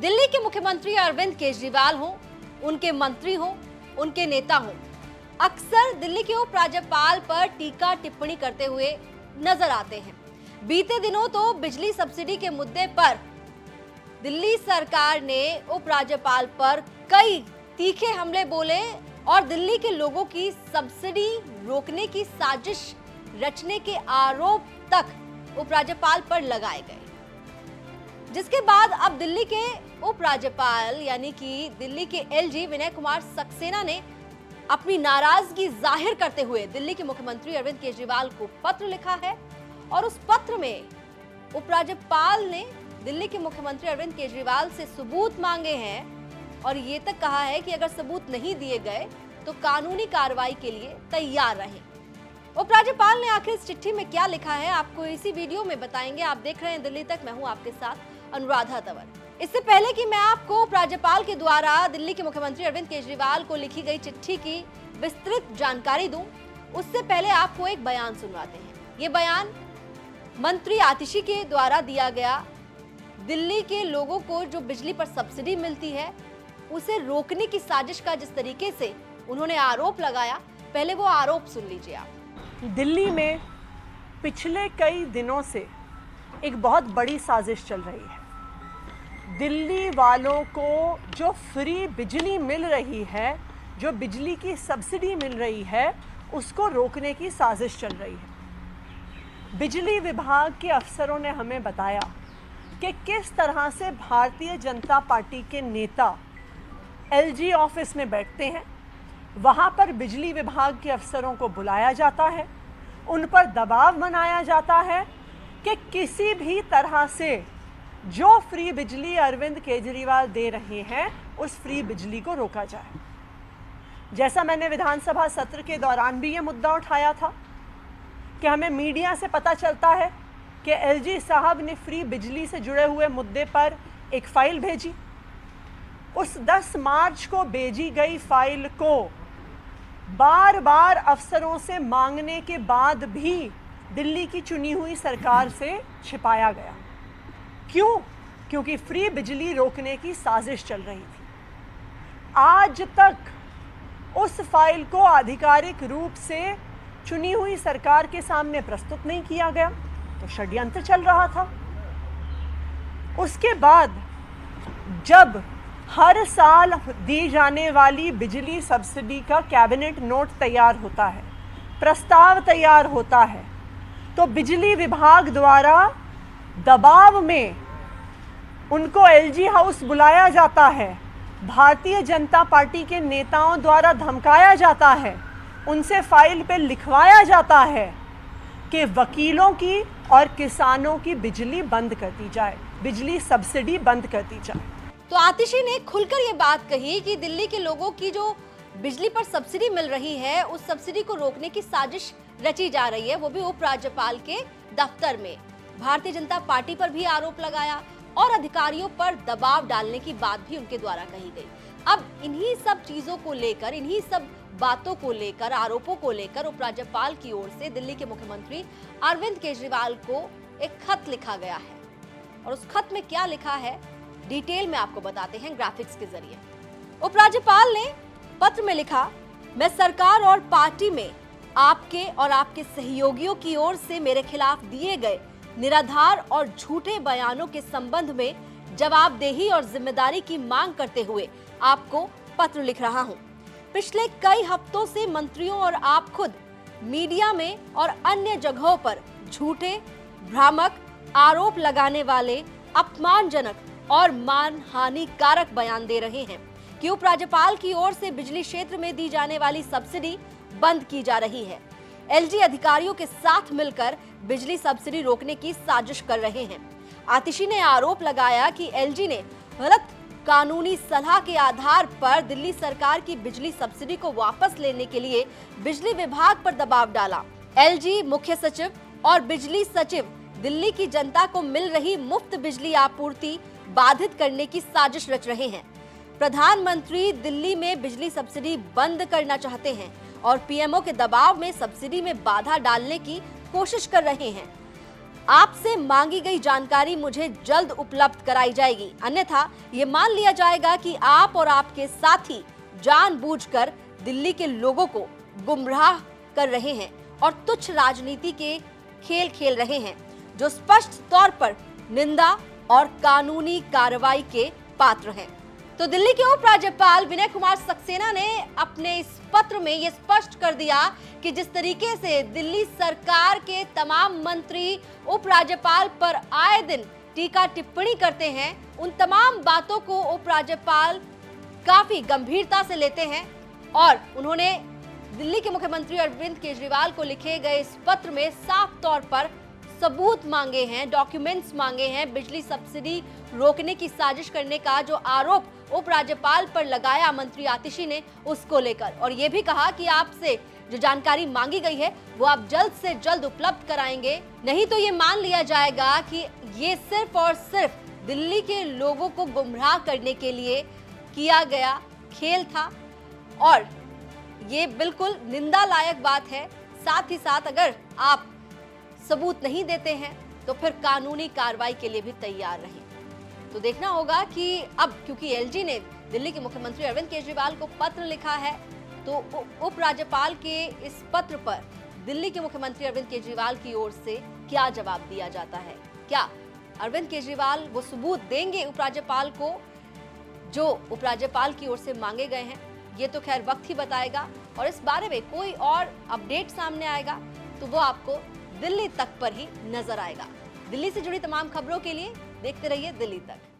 दिल्ली के मुख्यमंत्री अरविंद केजरीवाल हो, उनके मंत्री हो, उनके नेता हो, अक्सर दिल्ली के उपराज्यपाल पर टीका टिप्पणी करते हुए नजर आते हैं। बीते दिनों तो बिजली सब्सिडी के मुद्दे पर दिल्ली सरकार ने उपराज्यपाल पर कई तीखे हमले बोले और दिल्ली के लोगों की सब्सिडी रोकने की साजिश रचने के आरोप तक उपराज्यपाल पर लगाए गए, जिसके बाद अब दिल्ली के उपराज्यपाल यानी कि दिल्ली के एलजी विनय कुमार सक्सेना ने अपनी नाराजगी जाहिर करते हुए दिल्ली के मुख्यमंत्री अरविंद केजरीवाल को पत्र लिखा है और उस पत्र में उपराज्यपाल ने दिल्ली के मुख्यमंत्री अरविंद केजरीवाल से सबूत मांगे हैं और ये तक कहा है कि अगर सबूत नहीं दिए गए तो कानूनी कार्रवाई के लिए तैयार रहें। उपराज्यपाल ने आखिर इस चिट्ठी में क्या लिखा है आपको इसी वीडियो में बताएंगे। आप देख रहे हैं दिल्ली तक, मैं हूं आपके साथ अनुराधा तंवर। इससे पहले कि मैं आपको उपराज्यपाल के द्वारा दिल्ली के मुख्यमंत्री अरविंद केजरीवाल को लिखी गई चिट्ठी की विस्तृत जानकारी दूं, उससे पहले आपको एक बयान सुनवाते हैं। ये बयान मंत्री आतिशी के द्वारा दिया गया। दिल्ली के लोगों को जो बिजली पर सब्सिडी मिलती है उसे रोकने की साजिश का जिस तरीके से उन्होंने आरोप लगाया, पहले वो आरोप सुन लीजिए आप। दिल्ली में पिछले कई दिनों से एक बहुत बड़ी साजिश चल रही है। दिल्ली वालों को जो फ्री बिजली मिल रही है, जो बिजली की सब्सिडी मिल रही है, उसको रोकने की साजिश चल रही है। बिजली विभाग के अफसरों ने हमें बताया कि किस तरह से भारतीय जनता पार्टी के नेता एलजी ऑफिस में बैठते हैं, वहाँ पर बिजली विभाग के अफसरों को बुलाया जाता है, उन पर दबाव बनाया जाता है कि किसी भी तरह से जो फ्री बिजली अरविंद केजरीवाल दे रहे हैं उस फ्री बिजली को रोका जाए। जैसा मैंने विधानसभा सत्र के दौरान भी ये मुद्दा उठाया था कि हमें मीडिया से पता चलता है कि एलजी साहब ने फ्री बिजली से जुड़े हुए मुद्दे पर एक फाइल भेजी। उस 10 मार्च को भेजी गई फाइल को बार बार अफसरों से मांगने के बाद भी दिल्ली की चुनी हुई सरकार से छिपाया गया। क्यों? क्योंकि फ्री बिजली रोकने की साजिश चल रही थी। आज तक उस फाइल को आधिकारिक रूप से चुनी हुई सरकार के सामने प्रस्तुत नहीं किया गया, तो षड्यंत्र चल रहा था। उसके बाद जब हर साल दी जाने वाली बिजली सब्सिडी का कैबिनेट नोट तैयार होता है, प्रस्ताव तैयार होता है, तो बिजली विभाग द्वारा दबाव में उनको एलजी हाउस बुलाया जाता है, भारतीय जनता पार्टी के नेताओं द्वारा धमकाया जाता है, उनसे फाइल पे लिखवाया जाता है कि वकीलों की और किसानों की बिजली बंद कर दी जाए, बिजली सब्सिडी बंद कर दी जाए। तो आतिशी ने खुलकर ये बात कही कि दिल्ली के लोगों की जो बिजली पर सब्सिडी मिल रही है उस सब्सिडी को रोकने की साजिश रची जा रही है, वो भी उपराज्यपाल के दफ्तर में। भारतीय जनता पार्टी पर भी आरोप लगाया और अधिकारियों पर दबाव डालने की बात भी उनके द्वारा कही गई। अब इन्हीं सब चीजों को लेकर, इन्हीं सब बातों को लेकर, आरोपों को लेकर उपराज्यपाल की ओर से दिल्ली के मुख्यमंत्री अरविंद केजरीवाल को एक खत लिखा गया है और उस खत में क्या लिखा है डिटेल में आपको बताते हैं ग्राफिक्स के जरिए। उपराज्यपाल ने पत्र में लिखा, मैं सरकार और पार्टी में आपके और आपके सहयोगियों की ओर से मेरे खिलाफ दिए गए निराधार और झूठे बयानों के संबंध में जवाबदेही और जिम्मेदारी की मांग करते हुए आपको पत्र लिख रहा हूं। पिछले कई हफ्तों से मंत्रियों और आप खुद मीडिया में और अन्य जगहों पर झूठे, भ्रामक, आरोप लगाने वाले, अपमानजनक और मानहानि कारक बयान दे रहे हैं कि उपराज्यपाल की ओर से बिजली क्षेत्र में दी जाने वाली सब्सिडी बंद की जा रही है। एलजी अधिकारियों के साथ मिलकर बिजली सब्सिडी रोकने की साजिश कर रहे हैं। आतिशी ने आरोप लगाया कि एलजी ने गलत कानूनी सलाह के आधार पर दिल्ली सरकार की बिजली सब्सिडी को वापस लेने के लिए बिजली विभाग पर दबाव डाला। एलजी मुख्य सचिव और बिजली सचिव दिल्ली की जनता को मिल रही मुफ्त बिजली आपूर्ति बाधित करने की साजिश रच रहे हैं। प्रधानमंत्री दिल्ली में बिजली सब्सिडी बंद करना चाहते हैं और पीएमओ के दबाव में सब्सिडी में बाधा डालने की कोशिश कर रहे हैं। आपसे मांगी गई जानकारी मुझे जल्द उपलब्ध कराई जाएगी, अन्यथा ये मान लिया जाएगा कि आप और आपके साथी जानबूझकर दिल्ली के लोगों को गुमराह कर रहे हैं और तुच्छ राजनीति के खेल खेल रहे हैं, जो स्पष्ट तौर पर निंदा और कानूनी कार्रवाई के पात्र हैं। तो दिल्ली के उपराज्यपाल विनय कुमार सक्सेना ने अपने इस पत्र में यह स्पष्ट कर दिया कि जिस तरीके से दिल्ली सरकार के तमाम मंत्री उपराज्यपाल पर आए दिन टीका टिप्पणी करते हैं, उन तमाम बातों को उपराज्यपाल काफी गंभीरता से लेते हैं और उन्होंने दिल्ली के मुख्यमंत्री अरविंद केजरीवाल को लिखे गए इस पत्र में साफ तौर पर सबूत मांगे हैं, डॉक्यूमेंट्स मांगे हैं। बिजली सब्सिडी रोकने की साजिश करने का जो आरोप उपराज्यपाल पर लगाया मंत्री आतिशी ने, उसको लेकर, और ये भी कहा कि आपसे जो जानकारी मांगी गई है वो आप जल्द से जल्द उपलब्ध कराएंगे, नहीं तो ये मान लिया जाएगा कि ये सिर्फ और सिर्फ दिल्ली के लोगों को गुमराह करने के लिए किया गया खेल था और ये बिल्कुल निंदा लायक बात है। साथ ही साथ अगर आप सबूत नहीं देते हैं तो फिर कानूनी कार्रवाई के लिए भी तैयार रहें। तो देखना होगा कि अब क्योंकि एलजी ने दिल्ली के मुख्यमंत्री अरविंद केजरीवाल को पत्र लिखा है, तो उपराज्यपाल के इस पत्र पर दिल्ली के मुख्यमंत्री अरविंद केजरीवाल की ओर से क्या जवाब दिया जाता है। क्या अरविंद केजरीवाल वो सबूत देंगे उपराज्यपाल को जो उपराज्यपाल की ओर से मांगे गए हैं? ये तो खैर वक्त ही बताएगा, और इस बारे में कोई और अपडेट सामने आएगा तो वो आपको दिल्ली तक पर ही नजर आएगा। दिल्ली से जुड़ी तमाम खबरों के लिए देखते रहिए दिल्ली तक।